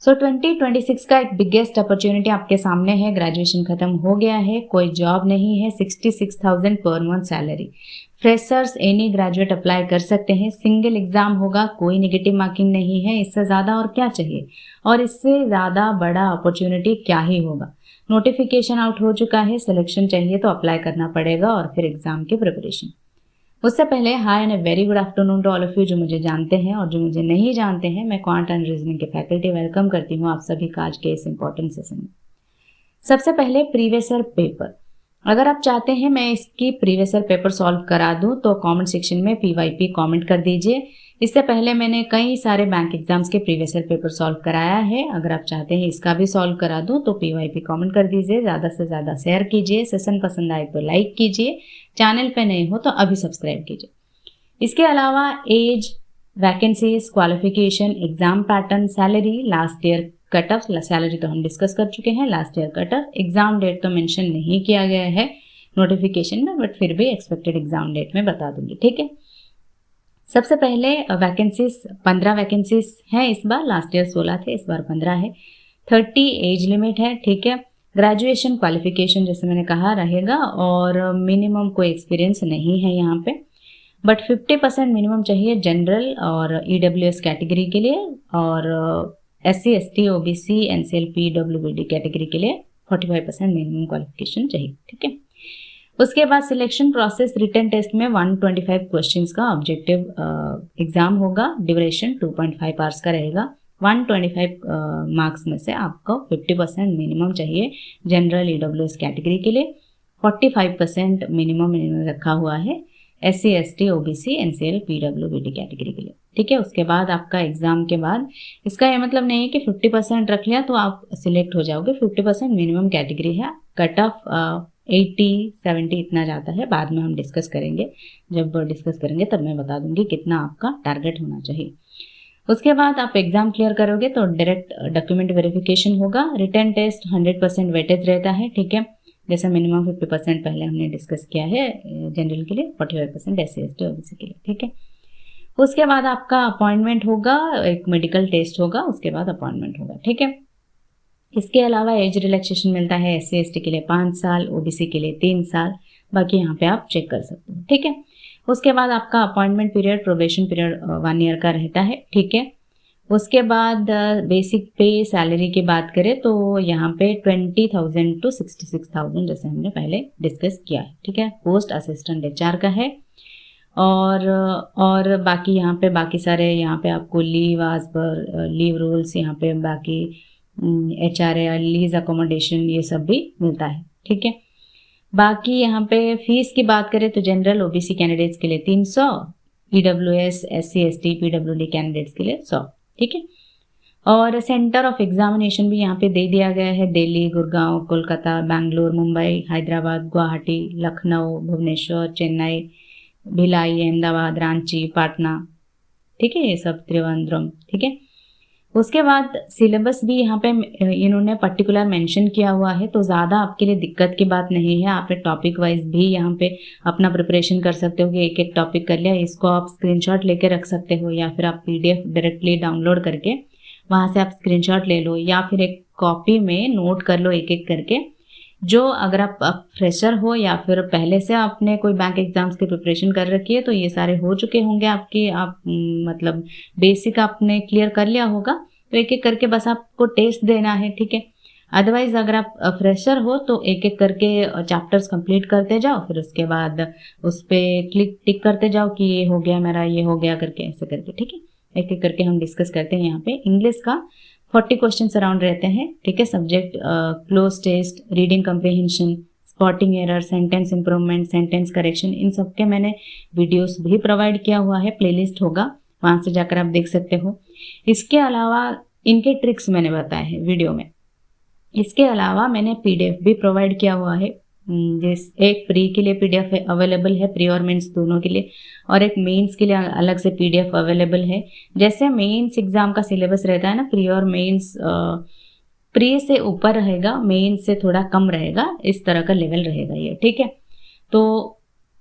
सो 2026 का एक biggest opportunity आपके सामने है। ग्रेजुएशन खत्म हो गया है, कोई जॉब नहीं है, 66,000 per month salary. Freshers any graduate apply कर सकते हैं। सिंगल एग्जाम होगा, कोई नेगेटिव मार्किंग नहीं है। इससे ज़्यादा और क्या चाहिए, और इससे ज़्यादा बड़ा अपॉर्चुनिटी क्या ही होगा। नोटिफिकेशन आउट हो चुका है, सिलेक्शन चाहिए तो अप्लाई करना पड़ेगा और फिर एग्जाम की प्रिपरेशन। उससे पहले hi and very good afternoon to all of you जो मुझे जानते हैं और जो मुझे नहीं जानते हैं। मैं क्वांट एंड रीजनिंग के फैकल्टी वेलकम करती हूँ आप सभी का आज के इस इंपॉर्टेंट सेशन में। सबसे पहले प्रीवियस ईयर पेपर, अगर आप चाहते हैं मैं इसकी प्रीवियस ईयर पेपर सॉल्व करा दूं तो कमेंट सेक्शन में PYP कमेंट कर दीजिए। इससे पहले मैंने कई सारे बैंक एग्जाम्स के प्रीवियस ईयर पेपर सॉल्व कराया है। अगर आप चाहते हैं इसका भी सॉल्व करा दूं तो PYP कमेंट कर दीजिए। ज़्यादा से ज़्यादा शेयर कीजिए। सेशन पसंद आए तो लाइक कीजिए। चैनल पे नए हो तो अभी सब्सक्राइब कीजिए। इसके अलावा age, vacancies, qualification, exam pattern, salary, last year cut off, salary तो हम डिस्कस कर चुके हैं, last year cut off, exam date तो मेंशन नहीं किया गया है नोटिफिकेशन में, बट फिर भी एक्सपेक्टेड एग्जाम डेट में बता दूंगी, ठीक है। सबसे पहले वैकेंसीज 15 वैकेंसीज हैं इस बार, लास्ट ईयर 16 थे, इस बार 15 है। 30 एज लिमिट है, ठीक है। ग्रेजुएशन क्वालिफिकेशन जैसे मैंने कहा रहेगा और मिनिमम कोई एक्सपीरियंस नहीं है यहाँ पे, बट 50% मिनिमम चाहिए जनरल और EWS कैटेगरी के लिए, और SC ST OBC NCL PWBD category के लिए 45% मिनिमम क्वालिफिकेशन चाहिए, ठीक है। उसके बाद सिलेक्शन प्रोसेस, रिटन टेस्ट में 125 क्वेश्चंस का ऑब्जेक्टिव एग्जाम होगा। ड्यूरेशन 2.5 आवर्स का रहेगा। 125 मार्क्स में से आपको 50% मिनिमम चाहिए जनरल EWS कैटेगरी के लिए, 45% मिनिमम इन्होंने रखा हुआ है SC ST OBC NCL PWBD category के लिए, ठीक है। उसके बाद आपका एग्जाम के बाद, इसका ये मतलब नहीं है कि 50% रख लिया तो आप सिलेक्ट हो जाओगे। 50% मिनिमम कैटेगरी है। कट ऑफ 80-70 इतना जाता है, बाद में हम डिस्कस करेंगे। जब डिस्कस करेंगे तब मैं बता दूंगी कितना आपका टारगेट होना चाहिए। उसके बाद आप एग्जाम क्लियर करोगे तो डायरेक्ट डॉक्यूमेंट वेरिफिकेशन होगा। रिटन टेस्ट 100% वेटेज रहता है, ठीक है। जैसे मिनिमम 50% पहले हमने डिस्कस किया है जनरल के लिए, 45% SC ST OBC के लिए, ठीक है। उसके बाद आपका अपॉइंटमेंट होगा, एक मेडिकल टेस्ट होगा, उसके बाद अपॉइंटमेंट होगा, ठीक है। इसके अलावा एज रिलैक्सेशन मिलता है SC ST के लिए 5 साल, OBC के लिए 3 साल, बाकी यहाँ पे आप चेक कर सकते हो, ठीक है। उसके बाद आपका appointment period, probation period 1 year का रहता है, ठीक है। उसके बाद बेसिक पे सैलरी की बात करें तो यहाँ पे 20,000 to 66,000 जैसे हमने पहले डिस्कस किया है, ठीक है। पोस्ट असिस्टेंट HR का है, और बाकी यहाँ पे बाकी सारे यहाँ पे आपको लीव आज पर लीव रूल्स, यहाँ पे बाकी HRA लीज अकोमोडेशन ये सब भी मिलता है, ठीक है। बाकी यहाँ पे फीस की बात करें तो जनरल OBC कैंडिडेट्स के लिए 300, EWS SC ST PWD candidates के लिए 100, ठीक है। और सेंटर ऑफ एग्जामिनेशन भी यहाँ पे दे दिया गया है। दिल्ली, गुड़गांव, कोलकाता, बैंगलोर, मुंबई, हैदराबाद, गुवाहाटी, लखनऊ, भुवनेश्वर, चेन्नई, भिलाई, अहमदाबाद, रांची, पाटना, ठीक है, ये सब त्रिवेंद्रम, ठीक है। उसके बाद सिलेबस भी यहाँ पे इन्होंने पर्टिकुलर मेंशन किया हुआ है, तो ज़्यादा आपके लिए दिक्कत की बात नहीं है। आप टॉपिक वाइज भी यहाँ पे अपना प्रिपरेशन कर सकते हो कि एक एक टॉपिक कर लिया, इसको आप स्क्रीनशॉट लेके रख सकते हो, या फिर आप PDF डायरेक्टली डाउनलोड करके वहाँ से आप स्क्रीनशॉट ले लो, या फिर एक कॉपी में नोट कर लो एक एक करके। जो अगर आप फ्रेशर हो या फिर पहले से आपने कोई बैंक एग्जाम्स की प्रिपरेशन कर रखी है तो ये सारे हो चुके होंगे आपके, आप मतलब बेसिक आपने क्लियर कर लिया होगा, तो एक एक करके बस आपको टेस्ट देना है, ठीक है। अदरवाइज अगर आप फ्रेशर हो तो एक एक करके चैप्टर्स कंप्लीट करते जाओ, फिर उसके बाद उस पर टिक करते जाओ कि ये हो गया मेरा, ये हो गया करके, ऐसे करके, ठीक है। एक एक करके हम डिस्कस करते हैं। यहाँ पे इंग्लिश का 40 क्वेश्चंस अराउंड रहते हैं, ठीक है। Subject cloze test, reading comprehension, spotting error, sentence improvement, sentence correction, इन सब के मैंने वीडियोस भी प्रोवाइड किया हुआ है, प्लेलिस्ट होगा, वहाँ से जाकर आप देख सकते हो। इसके अलावा इनके ट्रिक्स मैंने बताए हैं वीडियो में। इसके अलावा मैंने PDF भी प्रोवाइड किया हुआ है, जिस एक प्री के लिए PDF अवेलेबल है, प्री और मेंस दोनों के लिए, और एक मेंस के लिए अलग से PDF अवेलेबल है। जैसे मेंस एग्जाम का सिलेबस रहता है ना, प्री और मेंस प्री से ऊपर रहेगा, मेंस से थोड़ा कम रहेगा, इस तरह का लेवल रहेगा ये, ठीक है। तो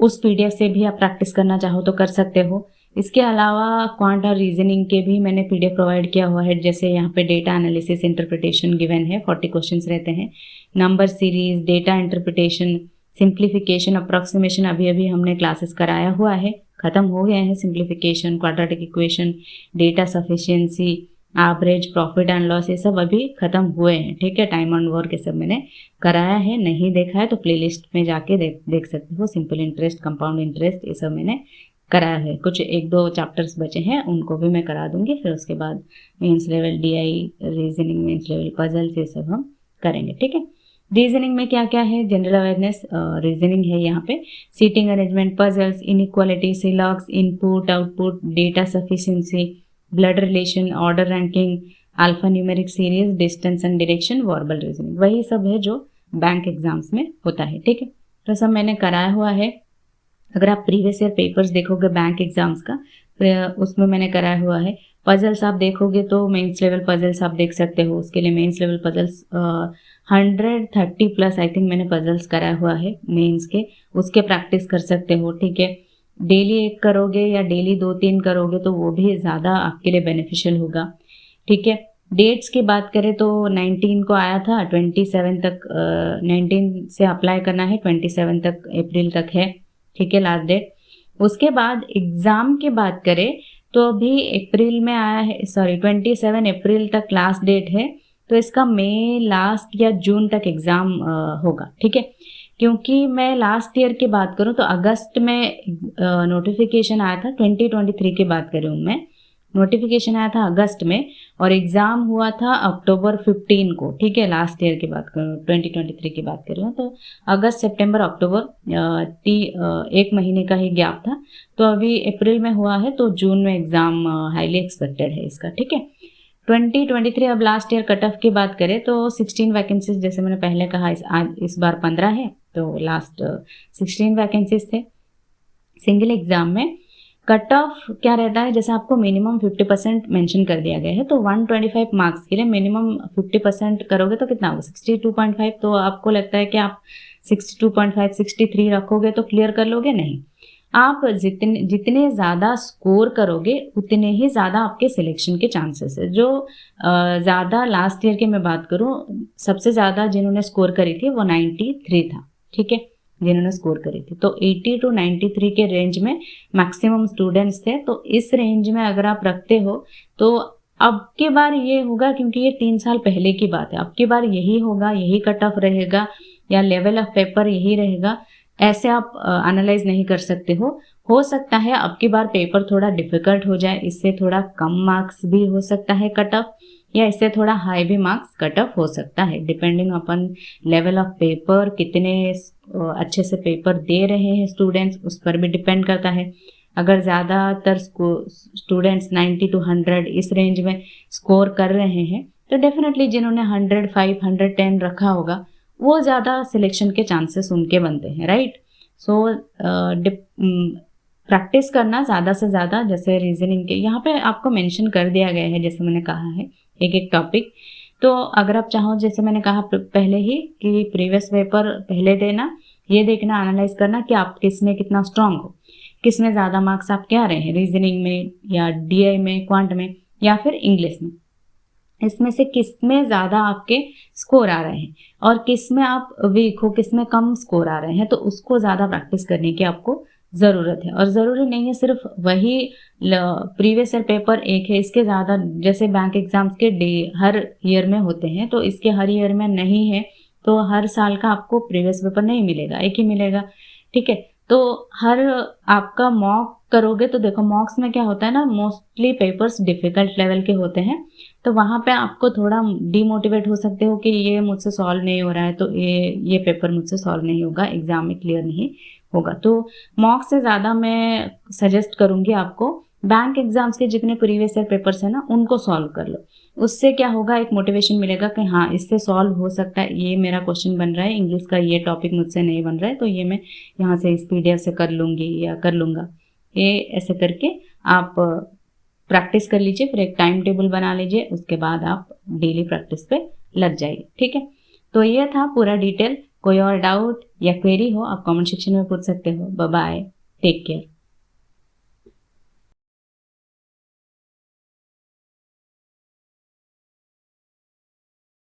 उस PDF से भी आप प्रैक्टिस करना चाहो तो कर सकते हो। इसके अलावा क्वांट और रीजनिंग के भी मैंने पीडीएफ प्रोवाइड किया हुआ है, जैसे यहाँ पे डेटा एनालिसिस इंटरप्रिटेशन गिवन है, 40 क्वेश्चंस रहते हैं, number series, data interpretation, simplification, approximation अभी अभी हमने क्लासेस कराया हुआ है, ख़त्म हो गए हैं। Simplification, quadratic equation, data sufficiency, average, profit and loss, ये सब अभी ख़त्म हुए हैं, ठीक है। टाइम एंड वर्क ये सब मैंने कराया है, नहीं देखा है तो प्लेलिस्ट में जाके देख सकते हो। सिंपल इंटरेस्ट, कंपाउंड इंटरेस्ट, ये सब मैंने कराया है। कुछ 1-2 चैप्टर्स बचे हैं, उनको भी मैं करा दूंगी। फिर उसके बाद mains level DI, reasoning, mains level puzzles, ये सब हम करेंगे, ठीक है। रीजनिंग में क्या क्या है, जनरल अवेयरनेस रीजनिंग है यहाँ पे, seating arrangement, puzzles, inequality, syllogisms, input output, data sufficiency, blood relation, order ranking, alpha numeric series, distance and direction, verbal reasoning, वही सब है जो बैंक एग्जाम्स में होता है, ठीक है। तो सब मैंने कराया हुआ है। अगर आप प्रीवियस ईयर पेपर्स देखोगे बैंक एग्जाम्स का, उसमें मैंने कराया हुआ है। पजल्स आप देखोगे तो मेंस लेवल पजल्स आप देख सकते हो, उसके लिए mains level puzzles 130 plus I think मैंने पजल्स कराया हुआ है मेंस के, उसके प्रैक्टिस कर सकते हो, ठीक है। डेली 1 करोगे या डेली 2-3 करोगे तो वो भी ज़्यादा आपके लिए बेनिफिशियल होगा, ठीक है। डेट्स की बात करें तो 19 को आया था, 27 तक 19 से अप्लाई करना है, 27 तक अप्रैल तक है, ठीक है, लास्ट डेट। उसके बाद एग्ज़ाम की बात करें तो अभी अप्रैल में आया है, सॉरी 27 अप्रैल तक लास्ट डेट है, तो इसका मई लास्ट या जून तक एग्ज़ाम होगा, ठीक है। क्योंकि मैं लास्ट ईयर की बात करूं तो अगस्त में नोटिफिकेशन आया था, 2023 की बात कर रही हूँ मैं, नोटिफिकेशन आया था अगस्त में और एग्ज़ाम हुआ था अक्टूबर 15 को, ठीक है। लास्ट ईयर की बात करूँ, 2023 की बात कर रही हूँ, तो अगस्त, सितंबर, अक्टूबर 1 महीने का ही गैप था। तो अभी अप्रैल में हुआ है तो जून में एग्ज़ाम हाईली एक्सपेक्टेड है इसका, ठीक है। 2023 अब लास्ट ईयर कट ऑफ की बात करें तो 16 वैकेंसीज, जैसे मैंने पहले कहा, इस बार 15 है, तो लास्ट 16 वैकेंसीज थे सिंगल एग्जाम में। कट ऑफ क्या रहता है, जैसे आपको मिनिमम 50% मेंशन कर दिया गया है, तो 125 मार्क्स के लिए मिनिमम 50% करोगे तो कितना होगा, 62.5। तो आपको लगता है कि आप 62.5, 63 रखोगे तो क्लियर कर लोगे? नहीं, आप जितने ज़्यादा स्कोर करोगे उतने ही ज़्यादा आपके सिलेक्शन के चांसेस है। जो ज़्यादा लास्ट ईयर की मैं बात करूँ, सबसे ज़्यादा जिन्होंने स्कोर करी थी वो 93 था, ठीक है, जिन्होंने स्कोर करी थी। तो 80 to 93 के रेंज में मैक्सिमम स्टूडेंट्स थे। तो इस रेंज में अगर आप रखते हो तो अब की बार ये होगा, क्योंकि ये 3 साल पहले की बात है, अब की बार यही होगा, यही कट ऑफ रहेगा या लेवल ऑफ पेपर यही रहेगा, ऐसे आप एनालाइज नहीं कर सकते हो सकता है अब की बार पेपर थोड़ा डिफिकल्ट हो जाए, इससे थोड़ा कम मार्क्स भी हो सकता है कट ऑफ, या इससे थोड़ा हाई भी मार्क्स कट ऑफ हो सकता है, depending upon level of paper, कितने अच्छे से पेपर दे रहे हैं स्टूडेंट्स, उस पर भी डिपेंड करता है। अगर ज़्यादातर स्टूडेंट्स 90 to 100 इस रेंज में स्कोर कर रहे हैं तो डेफिनेटली जिन्होंने 105, 110 रखा होगा वो ज़्यादा सिलेक्शन के चांसेस उनके बनते हैं, राइट। सो प्रैक्टिस करना ज़्यादा से ज़्यादा, जैसे रीजनिंग के यहाँ पे आपको मेंशन कर दिया गया है, जैसे मैंने कहा है एक एक टॉपिक। तो अगर आप चाहो, जैसे मैंने कहा पहले ही कि प्रीवियस पेपर पहले देना, ये देखना, एनालाइज करना कि आप किस में कितना स्ट्रांग हो, किस में ज़्यादा मार्क्स आपके आ रहे हैं, रीजनिंग में या डीआई में, क्वांट में या फिर इंग्लिश में, इसमें से किस में ज़्यादा आपके स्कोर आ रहे हैं और किस में आप वीक हो, किस में कम स्कोर आ रहे हैं, तो उसको ज़्यादा प्रैक्टिस करने की आपको ज़रूरत है। और ज़रूरी नहीं है सिर्फ वही प्रीवियस ईयर पेपर एक है, इसके ज़्यादा, जैसे बैंक एग्जाम्स के हर ईयर में होते हैं, तो इसके हर ईयर में नहीं है, तो हर साल का आपको प्रीवियस पेपर नहीं मिलेगा, एक ही मिलेगा, ठीक है। तो हर आपका मॉक करोगे तो देखो मॉक्स में क्या होता है ना, मोस्टली पेपर्स डिफ़िकल्ट लेवल के होते हैं, तो वहाँ पे आपको थोड़ा डीमोटिवेट हो सकते हो कि ये मुझसे सॉल्व नहीं हो रहा है, तो ये पेपर मुझसे सॉल्व नहीं होगा, एग्ज़ाम में क्लियर नहीं होगा। तो मॉक से ज़्यादा मैं सजेस्ट करूँगी आपको बैंक एग्जाम्स के जितने प्रीवियस ईयर पेपर्स हैं ना, उनको सॉल्व कर लो। उससे क्या होगा, एक मोटिवेशन मिलेगा कि हाँ इससे सॉल्व हो सकता है, ये मेरा क्वेश्चन बन रहा है, इंग्लिश का ये टॉपिक मुझसे नहीं बन रहा है, तो ये मैं यहाँ से इस पीडीएफ से कर लूँगी या कर लूँगा। ये ऐसे करके आप प्रैक्टिस कर लीजिए, फिर एक टाइम टेबल बना लीजिए, उसके बाद आप डेली प्रैक्टिस पे लग जाइए, ठीक है। तो ये था पूरा डिटेल। कोई और डाउट या क्वेरी हो आप कमेंट सेक्शन में पूछ सकते हो। Bye bye, take care.